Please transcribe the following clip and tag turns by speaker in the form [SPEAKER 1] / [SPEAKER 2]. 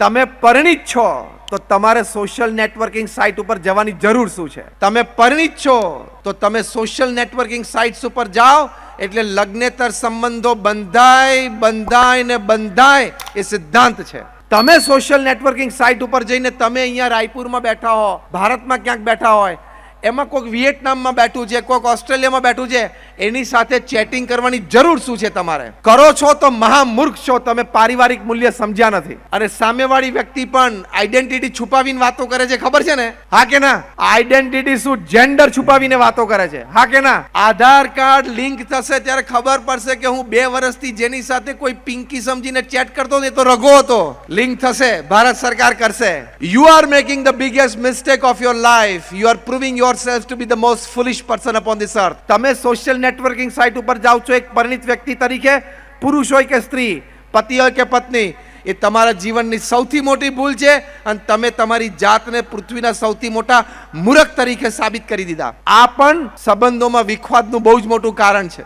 [SPEAKER 1] તમે પરિણિત છો તો તમારે સોશિયલ નેટવર્કિંગ સાઇટ ઉપર જવાની જરૂર શું છે? તમે પરિણિત છો તો તમે સોશિયલ નેટવર્કિંગ સાઇટ્સ ઉપર જાઓ એટલે લગ્નેતર સંબંધો બંધાય ને બંધાય એ સિદ્ધાંત છે. તમે સોશિયલ નેટવર્કિંગ સાઇટ ઉપર જઈને તમે અહીંયા રાયપુરમાં બેઠા હો, ભારતમાં ક્યાંક બેઠા હોય, એમાં કોઈક વિયેટનામમાં બેઠું છે, કોઈક ઓસ્ટ્રેલિયામાં બેઠું છે, એની સાથે ચેટિંગ કરવાની જરૂર શું છે? તમારે કરો છો તો મહામૂર્ખ છો. તમે પારિવારિક મૂલ્ય સમજ્યા નથી. અને સામેવાળી વ્યક્તિ પણ આઈડેન્ટિટી છુપાવીને વાતો કરે છે, ખબર છે ને? હા કે ના? આઈડેન્ટિટી શું? જેન્ડર છુપાવીને વાતો કરે છે, હા કે ના? આધાર કાર્ડ લિંક થશે ત્યારે ખબર પડશે કે હું 2 વર્ષથી જેની સાથે કોઈ પિંકી સમજીને ચેટ કરતો ને તો રઘો હતો. લિંક થશે, ભારત સરકાર કરશે. You are making the biggest mistake of your life. You are proving yourself to be the most foolish person upon this earth. તમે સોશિયલ નેટવર્કિંગ સાઇટ ઉપર જાઓ છો એક પરિણિત વ્યક્તિ તરીકે, પુરુષ હોય કે સ્ત્રી, પતિ હોય કે પત્ની, એ તમારા જીવનની સૌથી મોટી ભૂલ છે અને તમે તમારી જાતને પૃથ્વીના સૌથી મોટા મૂર્ખ તરીકે સાબિત કરી દીધા. આ પણ સંબંધોમાં વિખવાદનું બહુ જ મોટું કારણ છે.